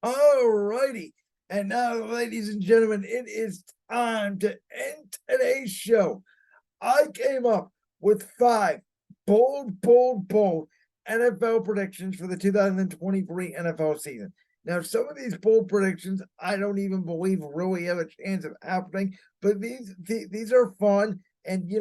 All righty. And now, ladies and gentlemen, it is time to end today's show. I came up with five bold NFL predictions for the 2023 NFL season. Now, some of these bold predictions I don't even believe really have a chance of happening, but these are fun, and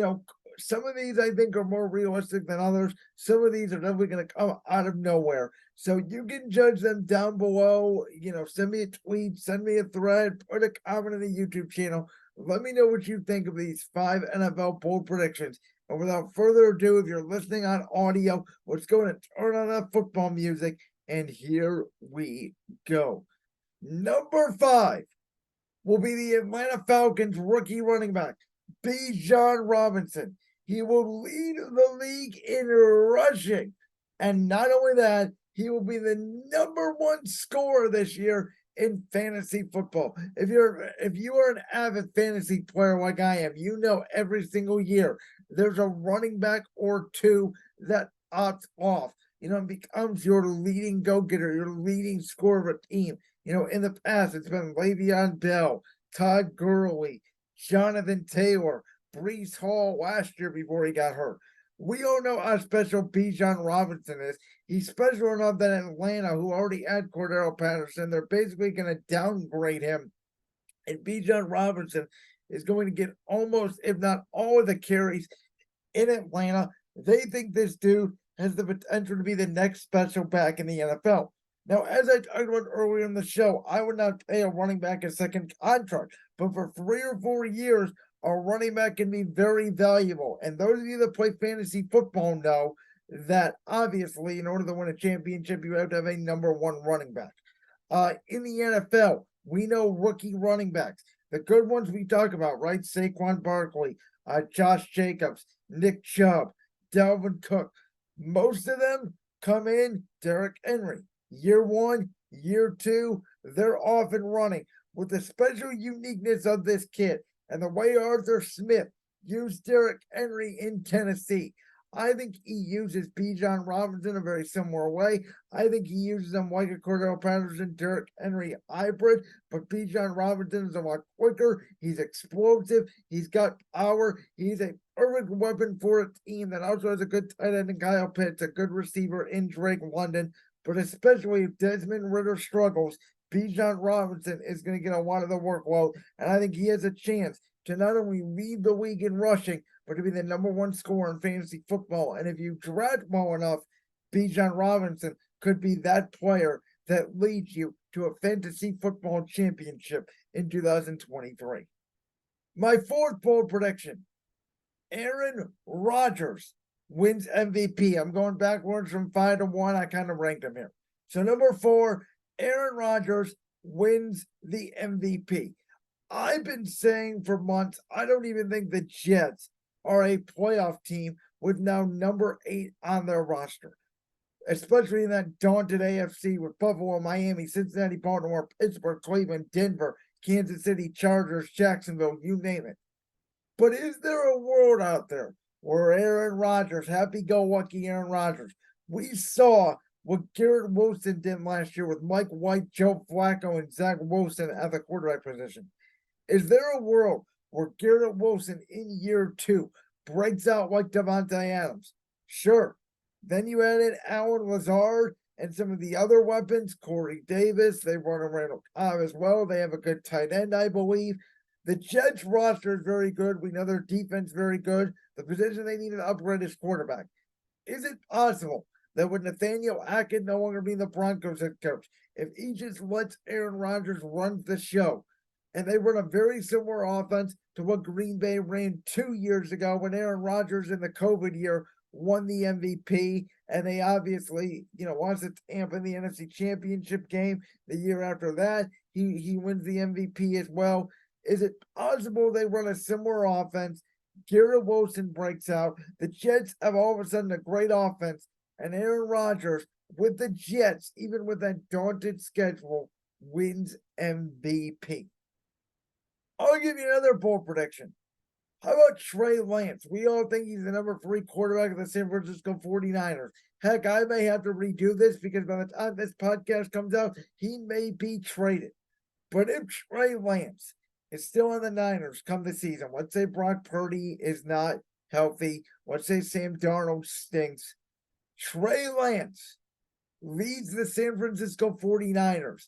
some of these I think are more realistic than others. Some of these are definitely going to come out of nowhere. So you can judge them down below. Send me a tweet, send me a thread, put a comment in the YouTube channel. Let me know what you think of these five NFL bold predictions. And without further ado, if you're listening on audio, let's go and turn on that football music. And here we go. Number five will be the Atlanta Falcons rookie running back, Bijan Robinson. He will lead the league in rushing. And not only that, he will be the number one scorer this year in fantasy football. If you are an avid fantasy player like I am, you know every single year there's a running back or two that opts off. Becomes your leading go-getter, your leading scorer of a team. In the past, it's been Le'Veon Bell, Todd Gurley, Jonathan Taylor, Breece Hall last year before he got hurt. We all know how special Bijan Robinson is. He's special enough that Atlanta, who already had Cordero Patterson, they're basically going to downgrade him. And Bijan Robinson is going to get almost, if not all of the carries in Atlanta. They think this dude has the potential to be the next special back in the NFL. Now, as I talked about earlier in the show, I would not pay a running back a second contract, but for 3 or 4 years, a running back can be very valuable. And those of you that play fantasy football know that obviously, in order to win a championship, you have to have a number one running back. In the NFL, we know rookie running backs. The good ones we talk about, right? Saquon Barkley, Josh Jacobs, Nick Chubb, Dalvin Cook. Most of them come in Derrick Henry. Year one, year two, they're off and running. With the special uniqueness of this kid and the way Arthur Smith used Derrick Henry in Tennessee, I think he uses Bijan Robinson a very similar way. I think he uses them like a Cordell Patterson, Derrick Henry hybrid, but Bijan Robinson is a lot quicker. He's explosive. He's got power. He's a perfect weapon for a team that also has a good tight end in Kyle Pitts, a good receiver in Drake London. But especially if Desmond Ritter struggles, Bijan Robinson is going to get a lot of the workload. And I think he has a chance to not only lead the league in rushing, but to be the number one scorer in fantasy football. And if you draft well enough, Bijan Robinson could be that player that leads you to a fantasy football championship in 2023. My fourth bold prediction, Aaron Rodgers wins MVP. I'm going backwards from 5 to 1. I kind of ranked him here. So number 4, Aaron Rodgers wins the MVP. I've been saying for months, I don't even think the Jets are a playoff team with now number 8 on their roster, especially in that daunted AFC with Buffalo, Miami, Cincinnati, Baltimore, Pittsburgh, Cleveland, Denver, Kansas City, Chargers, Jacksonville, you name it. But is there a world out there where Aaron Rodgers, happy-go-lucky Aaron Rodgers, we saw what Garrett Wilson did last year with Mike White, Joe Flacco, and Zach Wilson at the quarterback position? Is there a world where Garrett Wilson in year 2 breaks out like Davante Adams? Sure. Then you add in Allen Lazard and some of the other weapons, Corey Davis. They run a Randall Cobb as well. They have a good tight end, I believe. The Jets roster is very good. We know their defense very good. The position they need to upgrade is quarterback. Is it possible that with Nathaniel Hackett no longer being the Broncos head coach, if he just lets Aaron Rodgers run the show, and they run a very similar offense to what Green Bay ran 2 years ago when Aaron Rodgers in the COVID year won the MVP, and they obviously, lost to Tampa in the NFC Championship game. The year after that, he wins the MVP as well. Is it possible they run a similar offense? Garrett Wilson breaks out. The Jets have all of a sudden a great offense, and Aaron Rodgers with the Jets, even with that daunted schedule, wins MVP. I'll give you another bold prediction. How about Trey Lance? We all think he's the number 3 quarterback of the San Francisco 49ers. Heck, I may have to redo this because by the time this podcast comes out, he may be traded. But if Trey Lance is still in the Niners come the season, let's say Brock Purdy is not healthy, let's say Sam Darnold stinks, Trey Lance leads the San Francisco 49ers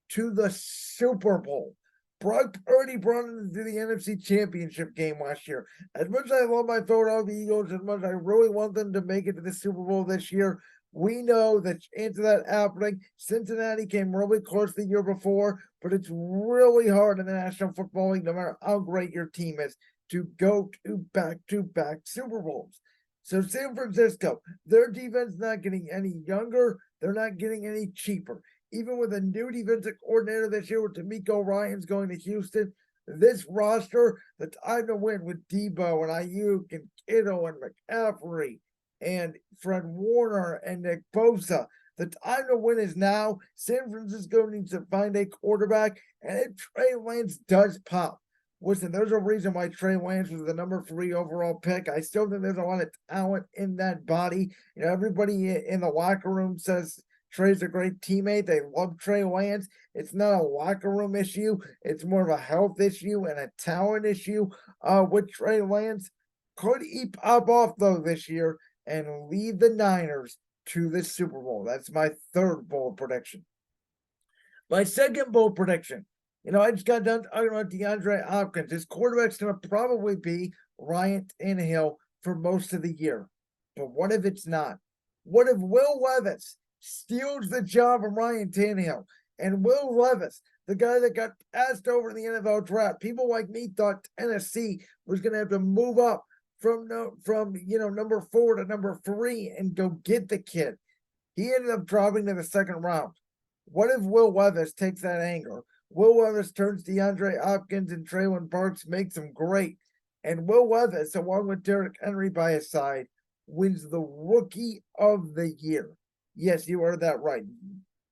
to the Super Bowl. Brock Purdy brought them to the NFC Championship game last year. As much as I love my Philadelphia Eagles, as much as I really want them to make it to the Super Bowl this year, we know the chance of that happening. Cincinnati came really close the year before, but it's really hard in the National Football League, no matter how great your team is, to go to back-to-back Super Bowls. So San Francisco, their defense not getting any younger. They're not getting any cheaper. Even with a new defensive coordinator this year with DeMeco Ryans going to Houston, this roster, the time to win with Debo and Ayuk and Kittle and McCaffrey and Fred Warner and Nick Bosa, the time to win is now. San Francisco needs to find a quarterback, and if Trey Lance does pop, listen, there's a reason why Trey Lance was the number 3 overall pick. I still think there's a lot of talent in that body. You know, everybody in the locker room says Trey's a great teammate. They love Trey Lance. It's not a locker room issue. It's more of a health issue and a talent issue with Trey Lance. Could he pop off, though, this year and lead the Niners to the Super Bowl? That's my third bold prediction. My second bold prediction. You know, I just got done talking about DeAndre Hopkins. His quarterback's going to probably be Ryan Tannehill for most of the year. But what if it's not? What if Will Levis steals the job from Ryan Tannehill? And Will Levis, the guy that got passed over in the NFL draft, people like me thought Tennessee was going to have to move up from number 4 to number 3 and go get the kid. He ended up dropping to the second round. What if Will Levis takes that anger? Will Levis turns DeAndre Hopkins and Traylon Burks, makes them great. And Will Levis, along with Derrick Henry by his side, wins the Rookie of the Year. Yes, you heard that right.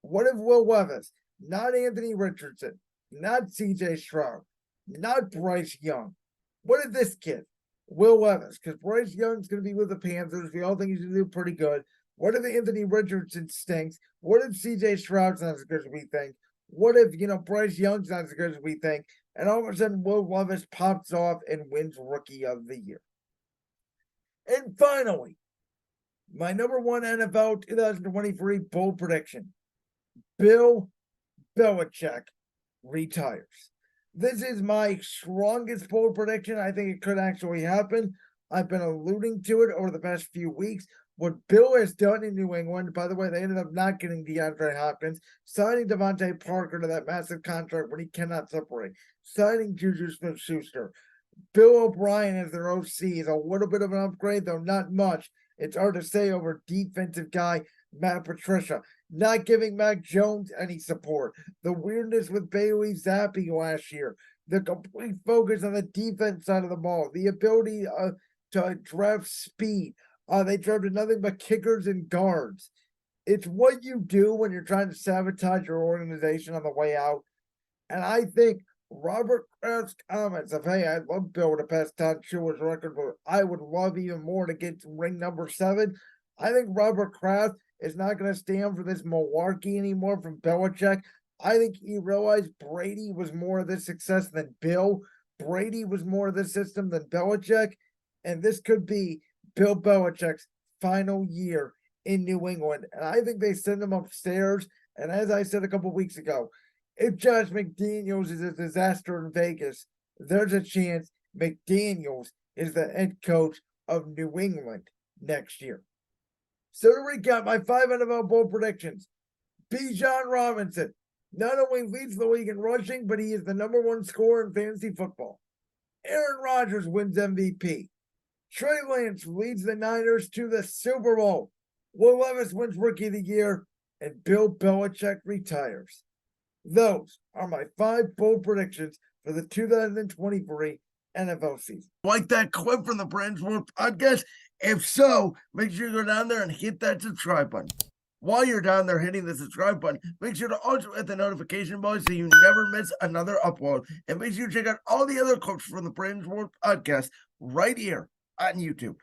What if Will Levis, not Anthony Richardson, not CJ Stroud, not Bryce Young, what if this kid, Will Levis, because Bryce Young's going to be with the Panthers. We all think he's going to do pretty good. What if Anthony Richardson stinks? What if CJ Stroud's not as good as we think? What if, Bryce Young's not as good as we think? And all of a sudden, Will Levis pops off and wins Rookie of the Year. And finally, my number 1 NFL 2023 bold prediction. Bill Belichick retires. This is my strongest bold prediction. I think it could actually happen. I've been alluding to it over the past few weeks. What Bill has done in New England, by the way, they ended up not getting DeAndre Hopkins, signing Devontae Parker to that massive contract when he cannot separate, signing Juju Smith-Schuster. Bill O'Brien as their OC is a little bit of an upgrade, though not much. It's hard to say over defensive guy Matt Patricia, not giving Mac Jones any support. The weirdness with Bailey Zappi last year, the complete focus on the defense side of the ball, the ability to draft speed. They drafted nothing but kickers and guards. It's what you do when you're trying to sabotage your organization on the way out. And I think Robert Kraft's comments of, hey, I'd love Bill to pass Todd Schuler's record, but I would love even more to get ring number 7. I think Robert Kraft is not going to stand for this malarkey anymore from Belichick. I think he realized Brady was more of the success than Bill. Brady was more of the system than Belichick. And this could be Bill Belichick's final year in New England. And I think they send him upstairs. And as I said a couple weeks ago, if Josh McDaniels is a disaster in Vegas, there's a chance McDaniels is the head coach of New England next year. So to recap my 5 NFL bold predictions, Bijan Robinson not only leads the league in rushing, but he is the number 1 scorer in fantasy football. Aaron Rodgers wins MVP. Trey Lance leads the Niners to the Super Bowl. Will Levis wins Rookie of the Year, and Bill Belichick retires. Those are my 5 bold predictions for the 2023 NFL season. Like that clip from the Brand's World podcast? If so, make sure you go down there and hit that subscribe button. While you're down there hitting the subscribe button, make sure to also hit the notification bell so you never miss another upload. And make sure you check out all the other clips from the Brand's World podcast right here on YouTube.